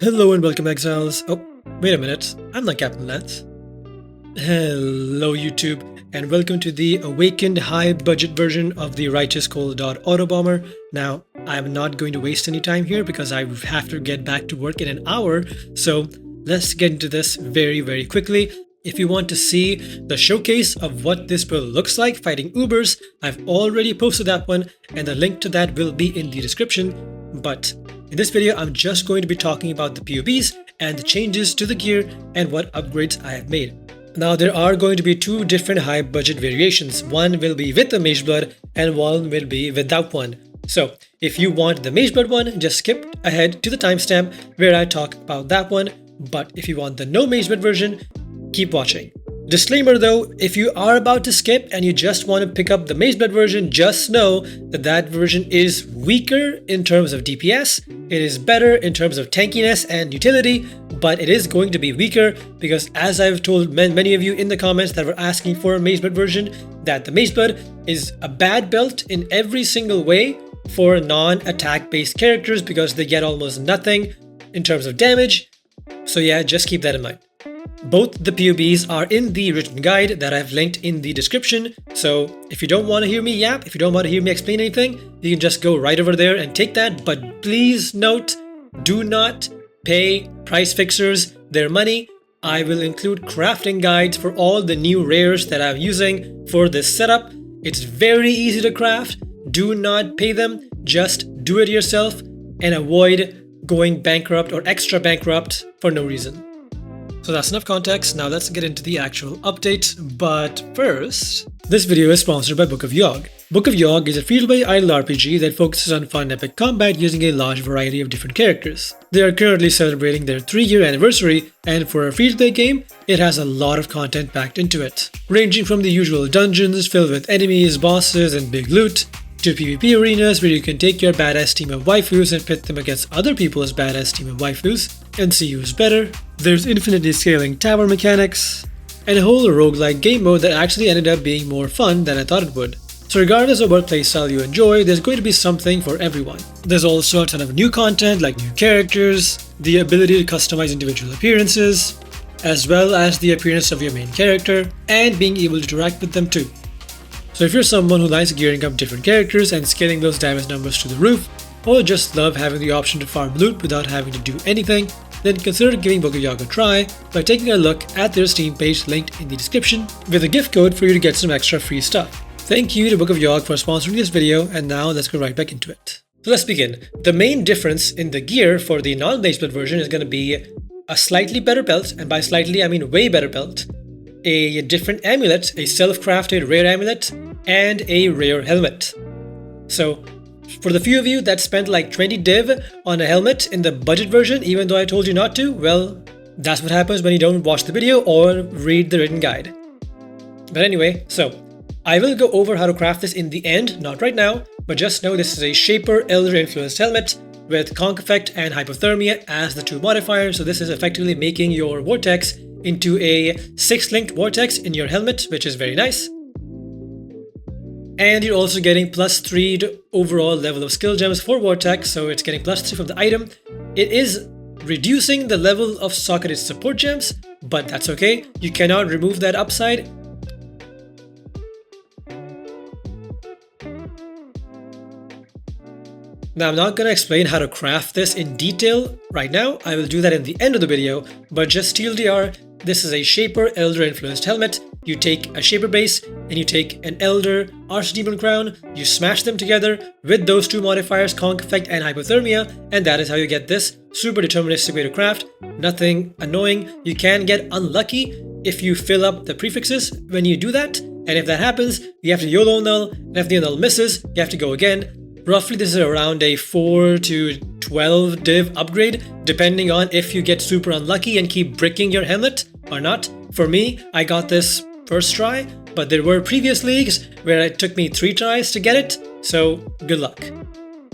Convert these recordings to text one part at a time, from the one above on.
Hello and welcome, Exiles. Oh, wait a minute. I'm not Captain Lance. Hello, YouTube, and welcome to the awakened high-budget version of the Righteous Cold Autobomber. Now, I'm not going to waste any time here because I have to get back to work in an hour, so let's get into this very quickly. If you want to see the showcase of what this build looks like fighting Ubers, I've already posted that one, and the link to that will be in the description. But in this video, I'm just going to be talking about the POBs and the changes to the gear and what upgrades I have made. Now, there are going to be two different high budget variations. One will be with the Mageblood and one will be without one. So if you want the Mageblood one, just skip ahead to the timestamp where I talk about that one. But if you want the no Mageblood version, keep watching. Disclaimer though, if you are about to skip and you just want to pick up the Mageblood version, just know that that version is weaker in terms of DPS, it is better in terms of tankiness and utility, but it is going to be weaker because, as I've told many of you in the comments that were asking for a Mageblood version, that the Mageblood is a bad belt in every single way for non-attack based characters because they get almost nothing in terms of damage. So yeah, just keep that in mind. Both the POBs are in the written guide that I've linked in the description, so if you don't want to hear me yap, if you don't want to hear me explain anything, you can just go right over there and take that. But please note, do not pay price fixers their money. I will include crafting guides for all the new rares that I'm using for this setup. It's very easy to craft. Do not pay them, just do it yourself and avoid going bankrupt or extra bankrupt for no reason. So that's enough context, now let's get into the actual update. But first, this video is sponsored by Book of Yogg. Book of Yogg is a free-to-play idle RPG that focuses on fun epic combat using a large variety of different characters. They are currently celebrating their 3-year anniversary, and for a free-to-play game, it has a lot of content packed into it. Ranging from the usual dungeons filled with enemies, bosses, and big loot, to PvP arenas where you can take your badass team of waifus and pit them against other people's badass team of waifus and see who's better. There's infinitely scaling tower mechanics, and a whole roguelike game mode that actually ended up being more fun than I thought it would. So regardless of what playstyle you enjoy, there's going to be something for everyone. There's also a ton of new content like new characters, the ability to customize individual appearances, as well as the appearance of your main character, and being able to interact with them too. So if you're someone who likes gearing up different characters and scaling those damage numbers to the roof, or just love having the option to farm loot without having to do anything, then consider giving Book of Yogg a try by taking a look at their Steam page linked in the description with a gift code for you to get some extra free stuff. Thank you to Book of Yogg for sponsoring this video, and now let's go right back into it. So let's begin. The main difference in the gear for the non-Mageblood version is going to be a slightly better belt, and by slightly I mean way better belt, a different amulet, a self-crafted rare amulet, and a rare helmet. So for the few of you that spent like 20 div on a helmet in the budget version, even though I told you not to, well, that's what happens when you don't watch the video or read the written guide. But anyway, so I will go over how to craft this in the end, not right now, but just know this is a Shaper Elder influenced helmet with Conk Effect and Hypothermia as the two modifiers. So this is effectively making your vortex into a 6-linked vortex in your helmet, which is very nice. And you're also getting +3 to overall level of skill gems for Vortex, so it's getting +3 from the item. It is reducing the level of socketed support gems, but that's okay. You cannot remove that upside. Now, I'm not going to explain how to craft this in detail right now. I will do that in the end of the video, but just TLDR, this is a Shaper Elder influenced helmet. You take a Shaper base and you take an Elder Archdemon crown, you smash them together with those two modifiers, Conk Effect and Hypothermia, and that is how you get this super deterministic way to craft. Nothing annoying. You can get unlucky if you fill up the prefixes when you do that, and if that happens, you have to YOLO null, and if the null misses, you have to go again. Roughly this is around a 4 to 12 div upgrade, depending on if you get super unlucky and keep bricking your helmet or not. For me, I got this first try, but there were previous leagues where it took me 3 tries to get it, so good luck.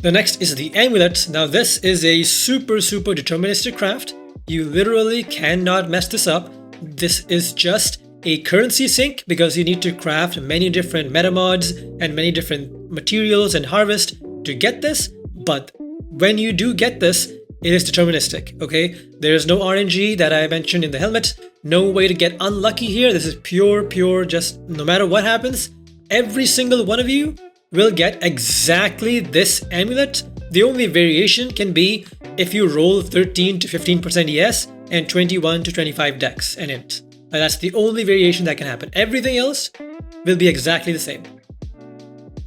The next is the amulet. Now this is a super deterministic craft. You literally cannot mess this up. This is just a currency sink because you need to craft many different meta mods and many different materials and harvest to get this, but when you do get this, it is deterministic, okay? There is no RNG that I mentioned in the helmet. No way to get unlucky here. This is pure, just no matter what happens, every single one of you will get exactly this amulet. The only variation can be if you roll 13 to 15% ES and 21 to 25 Dex and Int. And that's the only variation that can happen. Everything else will be exactly the same.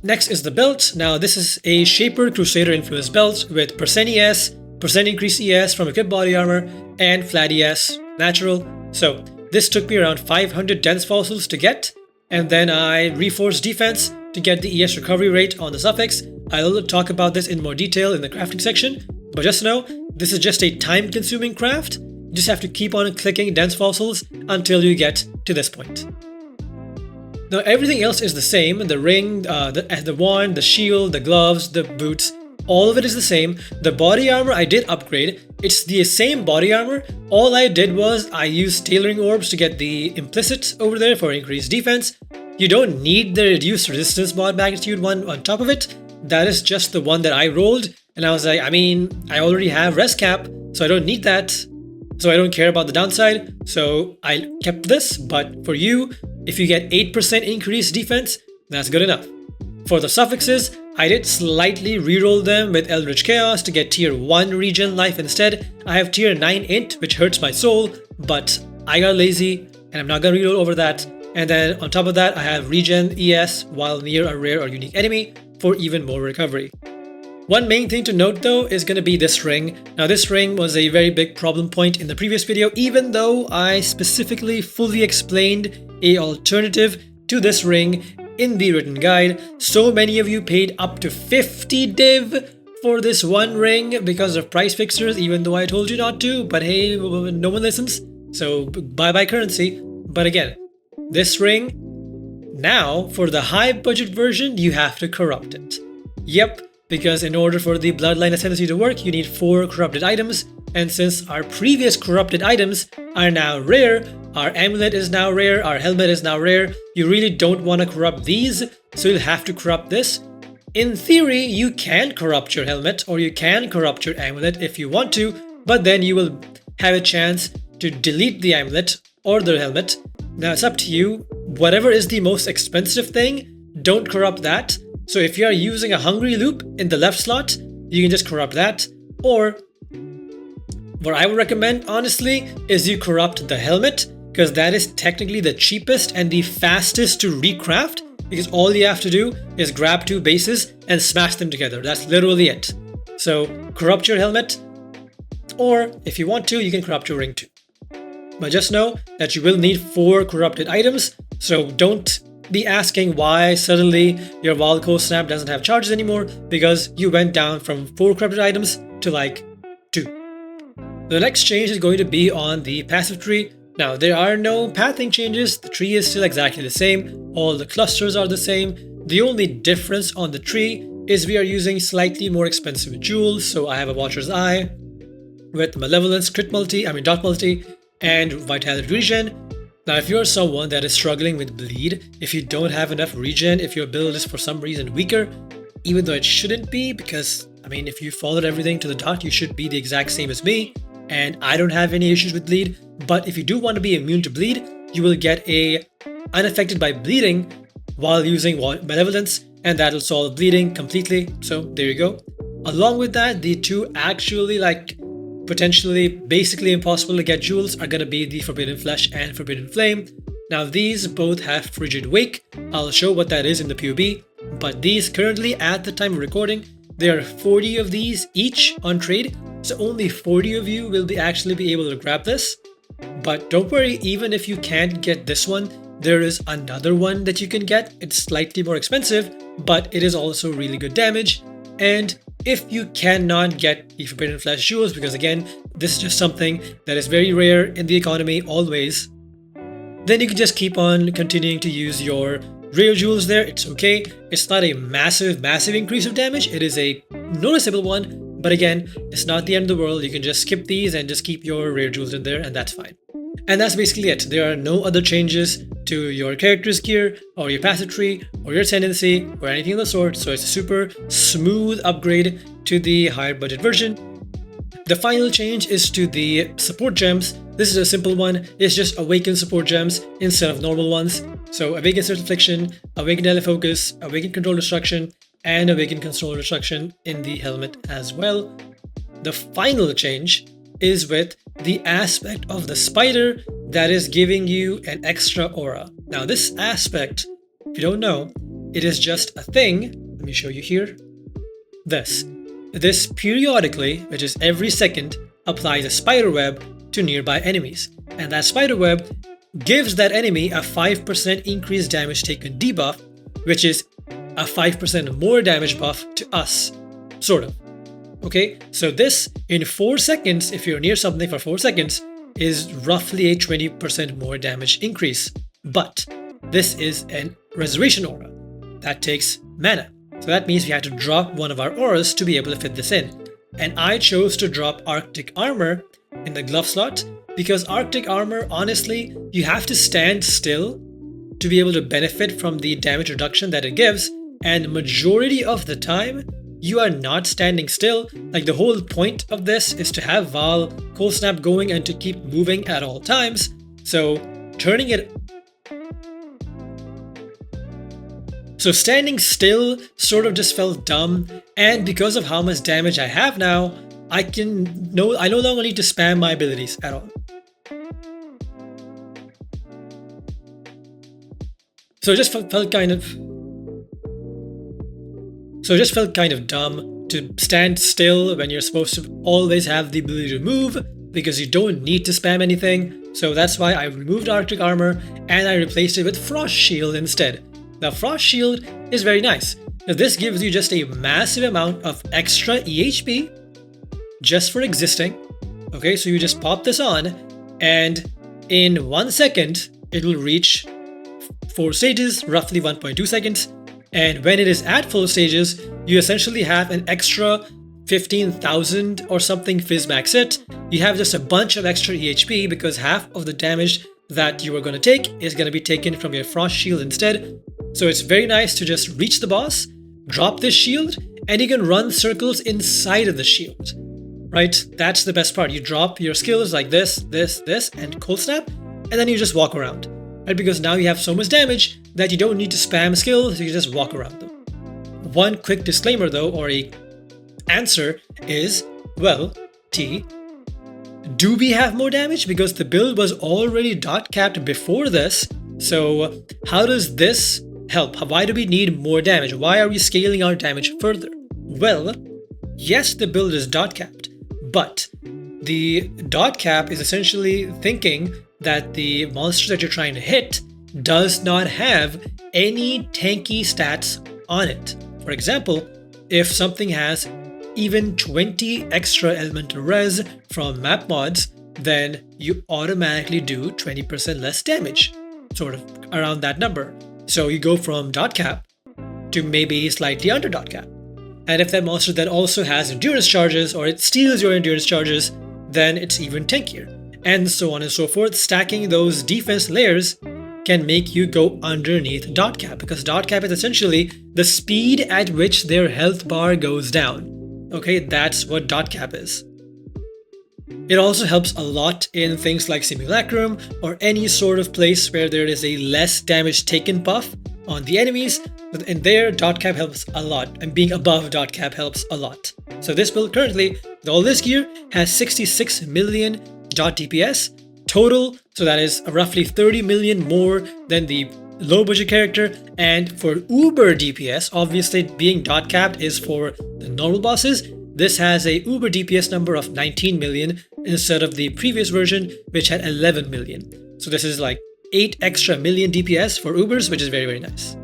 Next is the belt. Now this is a Shaper Crusader influenced belt with percent ES, percent increased ES from equipped body armor, and flat ES natural. So this took me around 500 dense fossils to get, and then I reforced defense to get the ES recovery rate on the suffix. I'll talk about this in more detail in the crafting section, but just know this is just a time consuming craft. You just have to keep on clicking dense fossils until you get to this point. Now everything else is the same. The ring, the wand, the shield, the gloves, the boots, all of it is the same. The body armor I did upgrade. It's the same body armor. All I did was I used tailoring orbs to get the implicit over there for increased defense. You don't need the reduced resistance mod magnitude one on top of it. That is just the one that I rolled. And I was like, I mean, I already have res cap, so I don't need that. So I don't care about the downside. So I kept this, but for you, if you get 8% increased defense, that's good enough. For the suffixes, I did slightly reroll them with Eldritch Chaos to get tier 1 regen life instead. I have tier 9 int, which hurts my soul, but I got lazy and I'm not gonna reroll over that. And then on top of that, I have regen ES while near a rare or unique enemy for even more recovery. One main thing to note though is going to be this ring. Now this ring was a very big problem point in the previous video, even though I specifically fully explained an alternative to this ring in the written guide. So many of you paid up to 50 div for this one ring because of price fixers, even though I told you not to, but hey, no one listens. So bye-bye currency. But again, this ring, now for the high budget version, you have to corrupt it. Yep. Because in order for the Bloodline Ascendancy to work, you need 4 corrupted items, and since our previous corrupted items are now rare, our amulet is now rare, our helmet is now rare, you really don't want to corrupt these, so you'll have to corrupt this. In theory, you can corrupt your helmet, or you can corrupt your amulet if you want to, but then you will have a chance to delete the amulet or the helmet. Now it's up to you. Whatever is the most expensive thing, don't corrupt that. So if you are using a Hungry Loop in the left slot, you can just corrupt that. Or what I would recommend, honestly, is you corrupt the helmet, because that is technically the cheapest and the fastest to recraft, because all you have to do is grab 2 bases and smash them together. That's literally it. So corrupt your helmet, or if you want to, you can corrupt your ring too. But just know that you will need 4 corrupted items, so don't be asking why suddenly your Valco Snap doesn't have charges anymore, because you went down from 4 corrupted items to like 2. The next change is going to be on the passive tree. Now there are no pathing changes, the tree is still exactly the same, all the clusters are the same. The only difference on the tree is we are using slightly more expensive jewels. So I have a Watcher's Eye with Malevolence, dot multi, and Vitality Regen. Now, if you're someone that is struggling with bleed, if you don't have enough regen, if your build is for some reason weaker, even though it shouldn't be, because, I mean, if you followed everything to the dot, you should be the exact same as me, and I don't have any issues with bleed. But if you do want to be immune to bleed, you will get a unaffected by bleeding while using Malevolence, and that'll solve bleeding completely. So there you go. Along with that, the 2 actually potentially basically impossible to get jewels are going to be the Forbidden Flesh and Forbidden Flame. Now these both have Frigid Wake. I'll show what that is in the POB, but these currently at the time of recording, there are 40 of these each on trade, so only 40 of you will actually be able to grab this. But don't worry, even if you can't get this one, there is another one that you can get. It's slightly more expensive, but it is also really good damage. And if you cannot get the Forbidden Flesh jewels, because again, this is just something that is very rare in the economy always, then you can just keep on continuing to use your rare jewels there. It's okay. It's not a massive increase of damage. It is a noticeable one, but again, it's not the end of the world. You can just skip these and just keep your rare jewels in there, and that's fine. And that's basically it. There are no other changes to your character's gear or your passive tree or your tendency or anything of the sort. So it's a super smooth upgrade to the higher budget version. The final change is to the support gems. This is a simple one. It's just awakened support gems instead of normal ones. So awakened Search Affliction, awakened Ele Focus, awakened Control Destruction, and awakened Control Destruction in the helmet as well. The final change is with the aspect of the spider that is giving you an extra aura. Now this aspect, if you don't know, it is just a thing. Let me show you here. This periodically, which is every second, applies a spider web to nearby enemies. And that spider web gives that enemy a 5% increased damage taken debuff, which is a 5% more damage buff to us, sort of. Okay, so this in 4 seconds, if you're near something for 4 seconds, is roughly a 20% more damage increase. But this is a resurrection aura that takes mana. So that means we had to drop one of our auras to be able to fit this in. And I chose to drop Arctic Armor in the glove slot because Arctic Armor, honestly, you have to stand still to be able to benefit from the damage reduction that it gives. And majority of the time, you are not standing still. Like the whole point of this is to have Val Cold Snap going and to keep moving at all times. So turning it... So standing still sort of just felt dumb, and because of how much damage I have now, I no longer need to spam my abilities at all. So it just felt kind of dumb to stand still when you're supposed to always have the ability to move, because you don't need to spam anything. So that's why I removed Arctic Armor and I replaced it with Frost Shield instead. Now Frost Shield is very nice. Now this gives you just a massive amount of extra EHP just for existing. Okay, so you just pop this on and in 1 second it will reach 4 stages, roughly 1.2 seconds. And when it is at full stages, you essentially have an extra 15,000 or something Fizz Max hit. You have just a bunch of extra EHP because half of the damage that you are going to take is going to be taken from your Frost Shield instead. So it's very nice to just reach the boss, drop this shield, and you can run circles inside of the shield, right? That's the best part. You drop your skills like this, and Cold Snap, and then you just walk around, right? Because now you have so much damage that you don't need to spam skills, you can just walk around them. One quick disclaimer though, or a answer is, well, T, do we have more damage? Because the build was already dot capped before this, so how does this help? Why do we need more damage? Why are we scaling our damage further? Well, yes, the build is dot capped, but the dot cap is essentially thinking that the monster that you're trying to hit does not have any tanky stats on it. For example, if something has even 20 extra elemental res from map mods, then you automatically do 20% less damage, sort of around that number. So you go from dot cap to maybe slightly under dot cap. And if that monster then also has endurance charges, or it steals your endurance charges, then it's even tankier. And so on and so forth. Stacking those defense layers can make you go underneath dot cap, because dot cap is essentially the speed at which their health bar goes down. Okay, that's what dot cap is. It also helps a lot in things like Simulacrum or any sort of place where there is a less damage taken buff on the enemies. And there, dot cap helps a lot, and being above dot cap helps a lot. So this build currently, with all this gear, has 66 million dot DPS total. So that is roughly 30 million more than the low budget character. And for Uber DPS, obviously being dot capped is for the normal bosses. This has a Uber DPS number of 19 million instead of the previous version, which had 11 million. So this is like 8 extra million DPS for Ubers, which is very, very nice.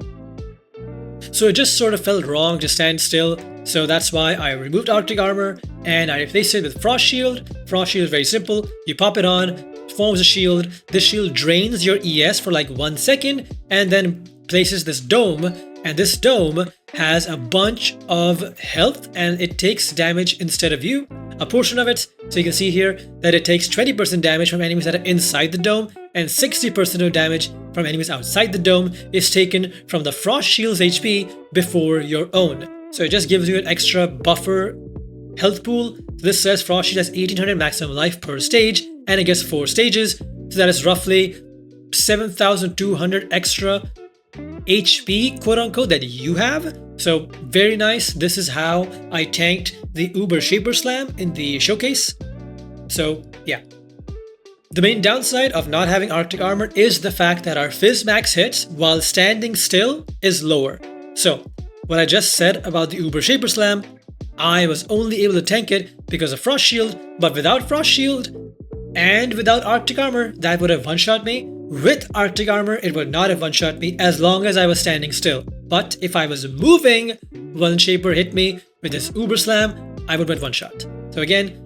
So it just sort of felt wrong to stand still. So that's why I removed Arctic Armor and I replaced it with Frost Shield. Frost Shield is very simple. You pop it on, forms a shield. This shield drains your ES for like 1 second and then places this dome. And this dome has a bunch of health and it takes damage instead of you, a portion of it. So you can see here that it takes 20% damage from enemies that are inside the dome, and 60% of damage from enemies outside the dome is taken from the Frost Shield's HP before your own. So it just gives you an extra buffer health pool. This says Frost Shield has 1800 maximum life per stage, and it gets 4 stages, so that is roughly 7200 extra HP, quote unquote, that you have. So very nice. This is how I tanked the Uber Shaper Slam in the showcase. So yeah. The main downside of not having Arctic Armor is the fact that our Fizz Max hits while standing still is lower. So what I just said about the Uber Shaper Slam, I was only able to tank it because of Frost Shield, but without Frost Shield and without Arctic Armor, that would have one-shot me. With Arctic Armor, it would not have one-shot me as long as I was standing still. But if I was moving, one Shaper hit me with this Uber Slam, I would get one-shot. So again,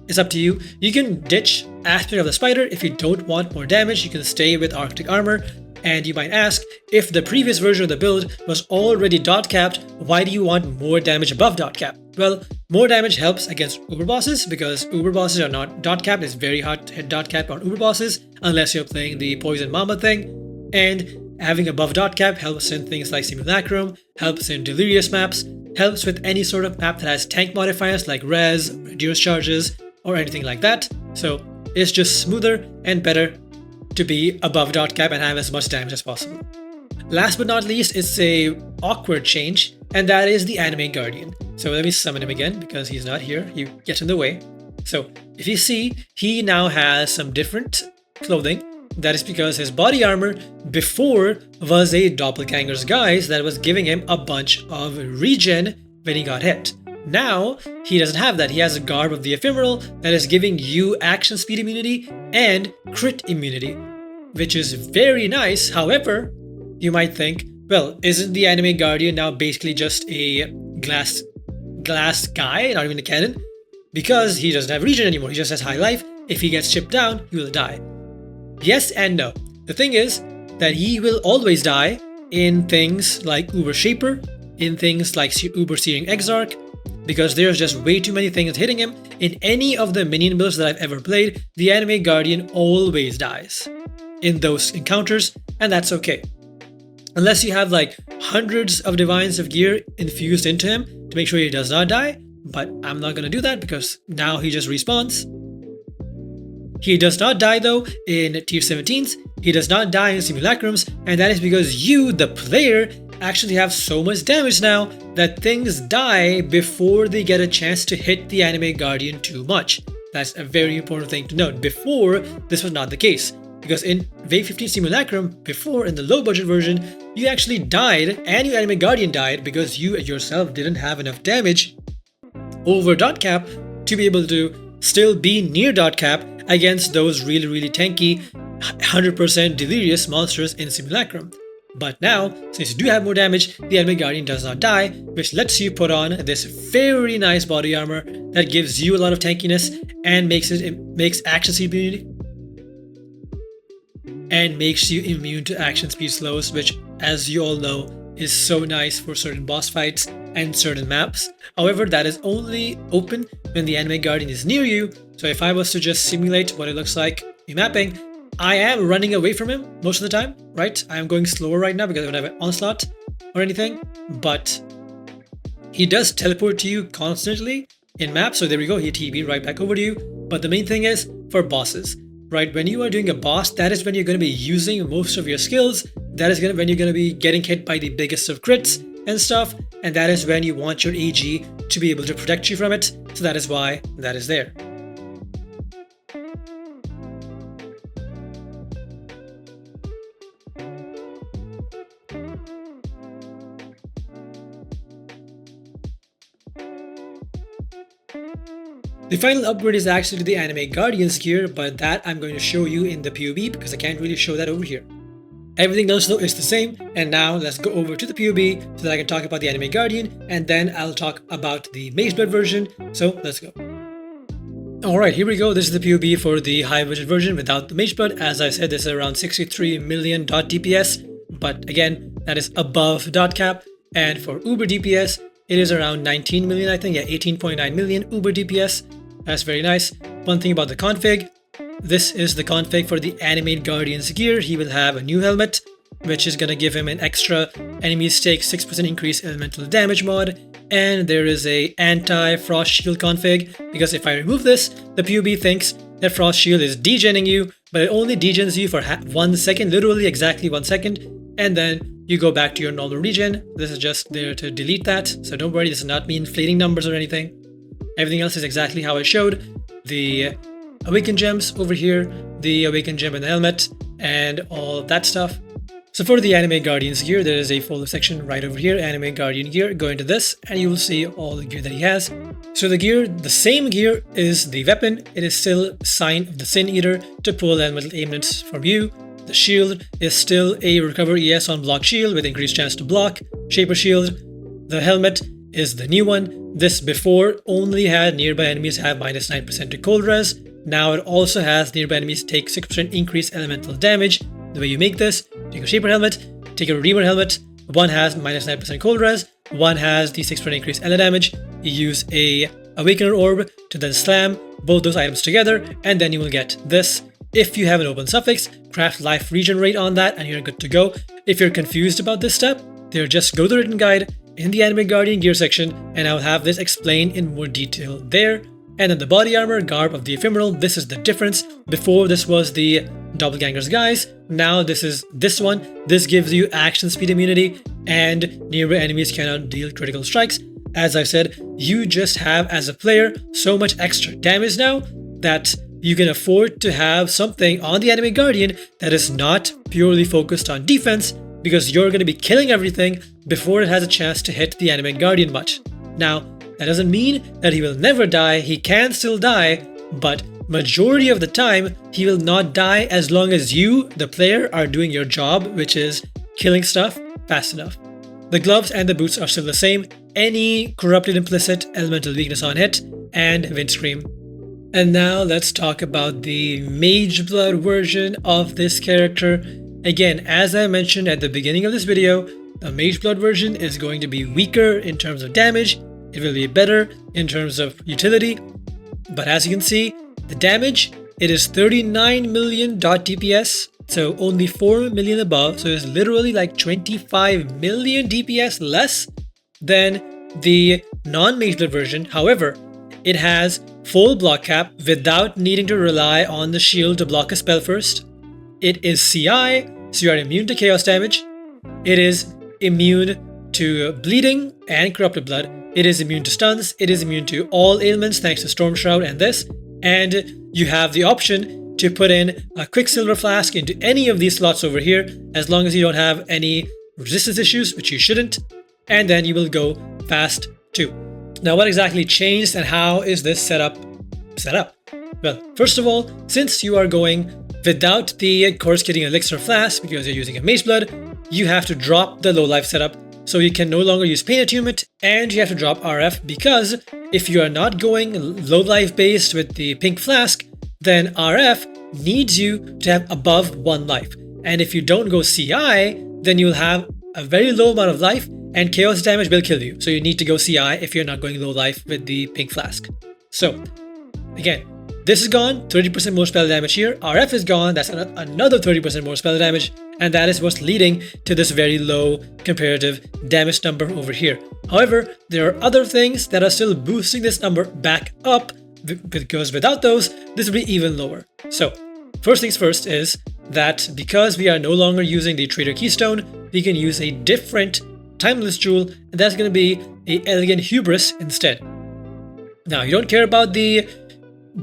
it's up to you. You can ditch Aspect of the Spider if you don't want more damage. You can stay with Arctic Armor. And you might ask, if the previous version of the build was already dot capped, why do you want more damage above dot cap? Well, more damage helps against Uber bosses because Uber bosses are not dot capped. It's very hard to hit dot cap on Uber bosses unless you're playing the Poison Mama thing. And having above dot cap helps in things like Simulacrum, helps in Delirious maps, helps with any sort of map that has tank modifiers like Res, Reduce Charges, or anything like that. So it's just smoother and better to be above dot cap and have as much damage as possible. Last but not least, it's a awkward change, and that is the Anime Guardian. So let me summon him again because he's not here. He gets in the way. So if you see, he now has some different clothing. That is because his body armor before was a doppelganger's guise that was giving him a bunch of regen when he got hit. Now, he doesn't have that. He has a Garb of the Ephemeral that is giving you action speed immunity and crit immunity, which is very nice. However, you might think, well, isn't the Anime Guardian now basically just a glass guy, not even a cannon? Because he doesn't have regen anymore. He just has high life. If he gets chipped down, he will die. Yes and no. The thing is that he will always die in things like Uber Shaper, in things like Uber Searing Exarch, because there's just way too many things hitting him. In any of the minion builds that I've ever played, the Anime Guardian always dies in those encounters, and that's okay. Unless you have like hundreds of Divines of Gear infused into him to make sure he does not die, but I'm not gonna do that because now he just respawns. He does not die though in tier 17s, he does not die in Simulacrums, and that is because you, the player, actually have so much damage now that things die before they get a chance to hit the Anime Guardian too much. That's a very important thing to note. Before, this was not the case, because in Wave 15 Simulacrum, before in the low budget version, you actually died and your Anime Guardian died because you yourself didn't have enough damage over dot cap to be able to still be near dot cap against those really tanky 100% delirious monsters in Simulacrum. But now, since you do have more damage, the Anime Guardian does not die, which lets you put on this very nice body armor that gives you a lot of tankiness and makes action speed immunity and makes you immune to action speed slows, which, as you all know, is so nice for certain boss fights and certain maps. However, that is only open when the Anime Guardian is near you. So if I was to just simulate what it looks like in mapping, I am running away from him most of the time, right? I am going slower right now because I don't have an onslaught or anything, but he does teleport to you constantly in maps. So there we go, he TP'd right back over to you. But the main thing is for bosses, right? When you are doing a boss, that is when you're going to be using most of your skills. That is when you're going to be getting hit by the biggest of crits and stuff. And that is when you want your AG to be able to protect you from it. So that is why that is there. The final upgrade is actually the Anime Guardian's gear, but that I'm going to show you in the POB because I can't really show that over here. Everything else though is the same, and now let's go over to the POB so that I can talk about the Anime Guardian, and then I'll talk about the Mageblood version, so let's go. Alright, here we go. This is the POB for the high budget version without the Mageblood. As I said, this is around 63 million DPS, but again, that is above dot cap, and for Uber DPS, it is around 19 million, I think, yeah, 18.9 million Uber DPS. That's very nice. One thing about the config, this is the config for the Anime Guardian's gear. He will have a new helmet, which is going to give him an extra enemies take 6% increase elemental damage mod, and there is a anti-frost shield config, because if I remove this, the POB thinks that frost shield is degenning you, but it only degens you for 1 second, literally exactly 1 second, and then you go back to your normal regen. This is just there to delete that, so don't worry, this is not me inflating numbers or anything. Everything else is exactly how I showed. The awakened gems over here, the awakened gem in the helmet, and all that stuff. So for the Anime Guardian's gear, there is a folder section right over here, Anime Guardian gear. Go into this and you will see all the gear that he has. So the gear, the same gear is the weapon. It is still Sign of the Sin Eater to pull elemental ailments from you. The shield is still a Recover ES on block shield with increased chance to block, Shaper Shield. The helmet is the new one. This before only had nearby enemies have minus 9% to cold res. Now it also has nearby enemies take 6% increased elemental damage. The way you make this, take a Shaper helmet, take a Redeemer helmet. One has minus 9% cold res, one has the 6% increased ele damage. You use a Awakener Orb to then slam both those items together, and then you will get this. If you have an open suffix, craft life regen rate on that and you're good to go. If you're confused about this step, there just go to the written guide in the Anime Guardian gear section, and I'll have this explained in more detail there. And then the body armor, garb of the ephemeral, this is the difference. Before this was the doppelganger's guise, now this is this one. This gives you action speed immunity and nearby enemies cannot deal critical strikes. As I said, you just have as a player so much extra damage now that you can afford to have something on the Anime Guardian that is not purely focused on defense, because you're going to be killing everything before it has a chance to hit the Anime Guardian much. Now, that doesn't mean that he will never die. He can still die, but majority of the time, he will not die as long as you, the player, are doing your job, which is killing stuff fast enough. The gloves and the boots are still the same. Any corrupted implicit, elemental weakness on hit, and Windscream. And now let's talk about the Mageblood version of this character. Again, as I mentioned at the beginning of this video, the Mageblood version is going to be weaker in terms of damage. It will be better in terms of utility. But as you can see, the damage, it is 39 million DPS, so only 4 million above. So it's literally like 25 million DPS less than the non-Mageblood version. However, it has full block cap without needing to rely on the shield to block a spell first. It is CI, so you are immune to chaos damage. It is immune to bleeding and corrupted blood. It is immune to stuns. It is immune to all ailments thanks to Storm Shroud and this. And you have the option to put in a Quicksilver Flask into any of these slots over here, as long as you don't have any resistance issues, which you shouldn't. And then you will go fast too. Now, what exactly changed and how is this setup set up? Well, first of all, since you are going without the coruscating elixir flask because you're using a Mageblood, you have to drop the low life setup. So you can no longer use Pain Attunement, and you have to drop RF, because if you are not going low life based with the pink flask, then RF needs you to have above 1 life. And if you don't go CI, then you'll have a very low amount of life and chaos damage will kill you. So you need to go CI if you're not going low life with the pink flask. So again, this is gone, 30% more spell damage here. RF is gone, that's another 30% more spell damage. And that is what's leading to this very low comparative damage number over here. However, there are other things that are still boosting this number back up, because without those, this will be even lower. So first things first is that because we are no longer using the Trader Keystone, we can use a different Timeless Jewel, and that's going to be a Elegant Hubris instead. Now, you don't care about the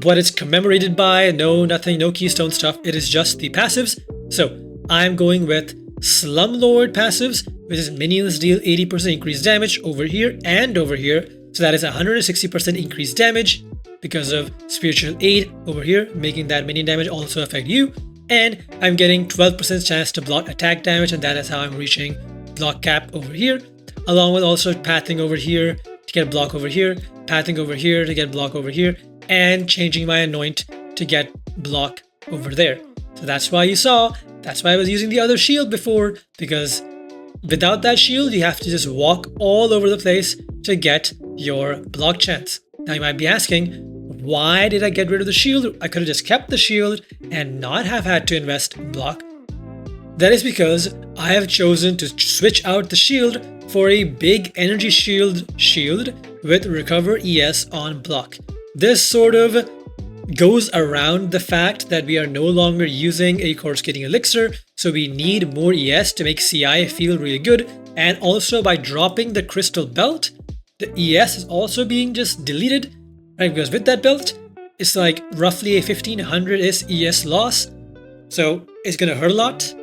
what it's commemorated by, nothing, no keystone stuff. It is just the passives. So I'm going with Slumlord passives, which is minions deal 80% increased damage over here and over here. So that is 160% increased damage because of Spiritual Aid over here, making that minion damage also affect you. And I'm getting 12% chance to block attack damage, and that is how I'm reaching block cap over here, along with also pathing over here to get block over here, pathing over here to get block over here, and changing my anoint to get block over there. So that's why I was using the other shield before, because without that shield, you have to just walk all over the place to get your block chance. Now you might be asking, why did I get rid of the shield? I could have just kept the shield and not have had to invest block. That is because I have chosen to switch out the shield for a big energy shield with recover ES on block. This sort of goes around the fact that we are no longer using a coruscating elixir, so we need more ES to make CI feel really good, and also by dropping the crystal belt, the ES is also being just deleted, right? Because with that belt, it's like roughly a 1500 ES loss, so it's gonna hurt a lot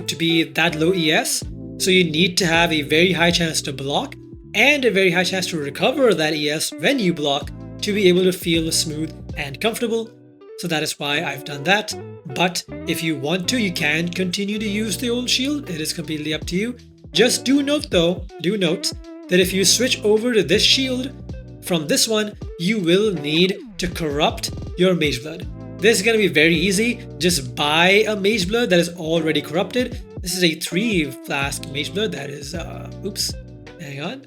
to be that low ES, so you need to have a very high chance to block and a very high chance to recover that ES when you block to be able to feel smooth and comfortable. So that is why I've done that. But if you want to, you can continue to use the old shield. It is completely up to you. Just do note that if you switch over to this shield from this one, you will need to corrupt your Mageblood. This is going to be very easy. Just buy a Mageblood that is already corrupted. This is a 3 flask Mageblood that is, oops, hang on.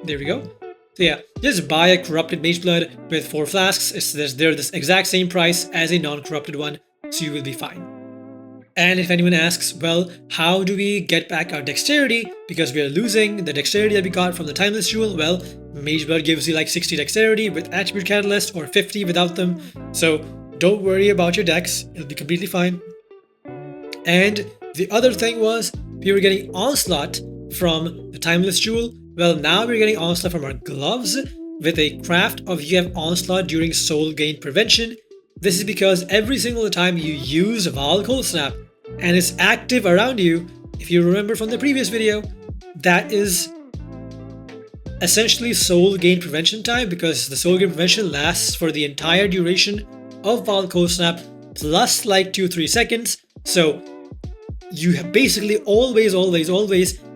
There we go. So yeah, just buy a corrupted Mageblood with 4 flasks. They're this exact same price as a non-corrupted one, so you will be fine. And if anyone asks, well, how do we get back our dexterity? Because we are losing the dexterity that we got from the timeless jewel. Well, Mageblood gives you like 60 dexterity with attribute catalyst or 50 without them. So don't worry about your dex, it'll be completely fine. And the other thing was, we were getting onslaught from the timeless jewel. Well, now we're getting onslaught from our gloves with a craft of you have onslaught during soul gain prevention. This is because every single time you use Val Cold Snap and it's active around you, if you remember from the previous video, that is essentially soul gain prevention time, because the soul gain prevention lasts for the entire duration of Val Cold Snap plus like 2-3 seconds. So you have basically always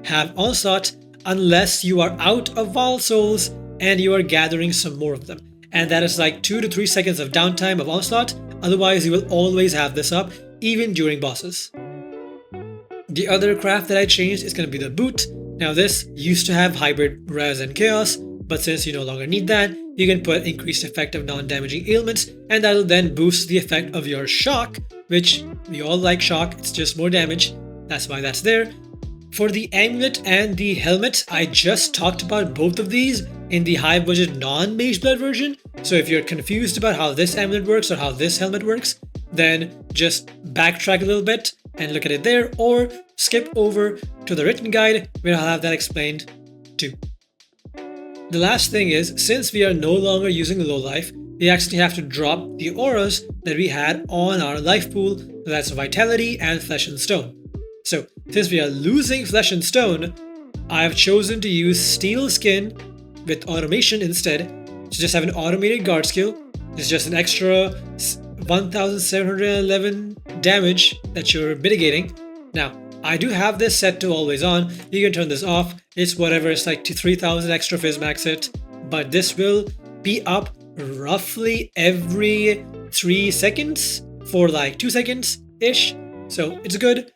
have onslaught unless you are out of Val souls and you are gathering some more of them. And that is like 2 to 3 seconds of downtime of onslaught. Otherwise, you will always have this up, even during bosses. The other craft that I changed is going to be the boot. Now this used to have hybrid res and chaos, but since you no longer need that, you can put increased effect of non-damaging ailments, and that'll then boost the effect of your shock, which we all like shock, it's just more damage. That's why that's there. For the amulet and the helmet, I just talked about both of these in the high budget non-Mageblood version. So if you're confused about how this amulet works or how this helmet works, then just backtrack a little bit and look at it there, or skip over to the written guide where I'll have that explained too. The last thing is, since we are no longer using low life, we actually have to drop the auras that we had on our life pool. That's vitality and flesh and stone. So since we are losing flesh and stone, I have chosen to use steel skin with automation instead, to just have an automated guard skill. It's just an extra 1711 damage that you're mitigating. Now, I do have this set to always on. You can turn this off. It's whatever, it's like 3000 extra fizz max it. But this will be up roughly every 3 seconds for like 2 seconds-ish. So it's good.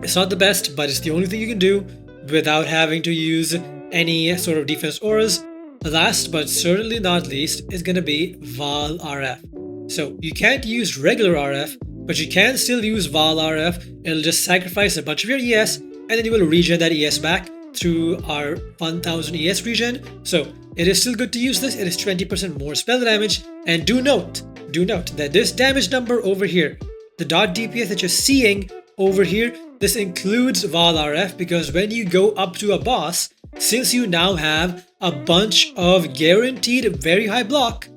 It's not the best, but it's the only thing you can do without having to use any sort of defense auras. Last but certainly not least is going to be Val RF. So you can't use regular RF, but you can still use Val RF. It'll just sacrifice a bunch of your ES, and then you will regen that ES back through our 1000 ES regen. So it is still good to use this. It is 20% more spell damage. And do note that this damage number over here, the dot DPS that you're seeing over here, this includes Val RF, because when you go up to a boss, since you now have a bunch of guaranteed very high block,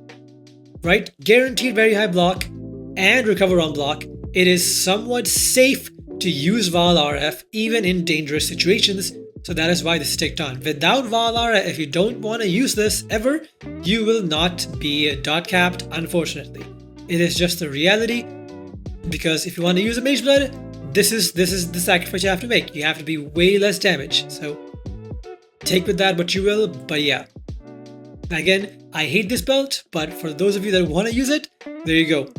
right? Guaranteed very high block and recover on block, it is somewhat safe to use Val RF even in dangerous situations. So that is why this is ticked on. Without Val RF, if you don't want to use this ever, you will not be dot capped, unfortunately. It is just the reality, because if you want to use a Mageblood, this is the sacrifice you have to make. You have to be way less damage. So take with that what you will, but yeah. Again, I hate this belt, but for those of you that want to use it, there you go.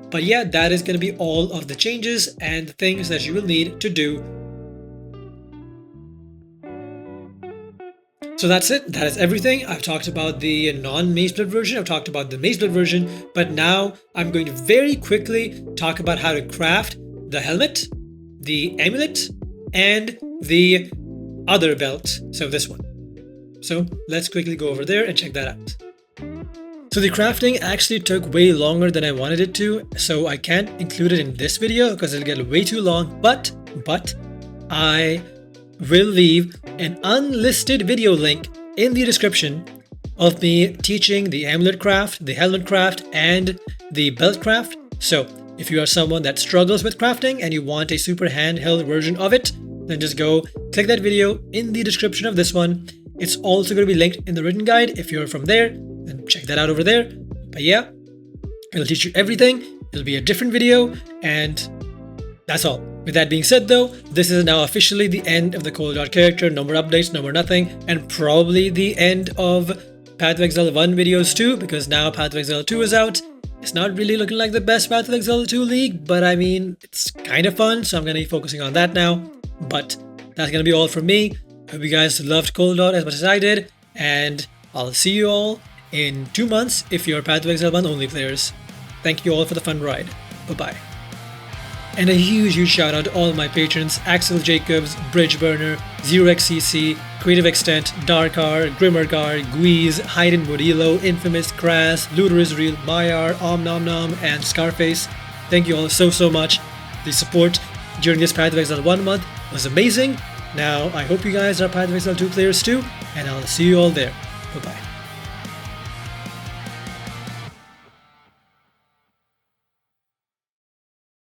But yeah, that is going to be all of the changes and the things that you will need to do. So that's it. That is everything. I've talked about the non-Mageblood version. I've talked about the Mageblood version, but now I'm going to very quickly talk about how to craft the helmet, the amulet, and the other belt, so this one. So let's quickly go over there and check that out. So the crafting actually took way longer than I wanted it to, so I can't include it in this video because it'll get way too long, but I will leave an unlisted video link in the description of me teaching the amulet craft, the helmet craft, and the belt craft. So if you are someone that struggles with crafting and you want a super handheld version of it, then just go click that video in the description of this one. It's also going to be linked in the written guide. If you're from there, then check that out over there. But yeah, it'll teach you everything. It'll be a different video, and that's all. With that being said though, this is now officially the end of the Cold Dot character. No more updates, no more nothing, and probably the end of Path of Exile 1 videos too, because now Path of Exile 2 is out. It's not really looking like the best Path of Exile 2 league, but I mean, it's kind of fun, so I'm going to be focusing on that now. But that's going to be all from me. Hope you guys loved Cold Dot as much as I did, and I'll see you all in 2 months if you're Path of Exile 1 only players. Thank you all for the fun ride. Bye-bye. And a huge shout out to all my patrons: Axel Jacobs, Bridgeburner, ZeroXCC, Creative Extent, Darkar, Grimmergar, Guiz, Hayden Modilo, Infamous, Crass, Looter Israel, Mayar, Nom, and Scarface. Thank you all so much. The support during this Path of Exile 1 month was amazing. Now I hope you guys are Path of Exile 2 players too, and I'll see you all there. Bye-bye.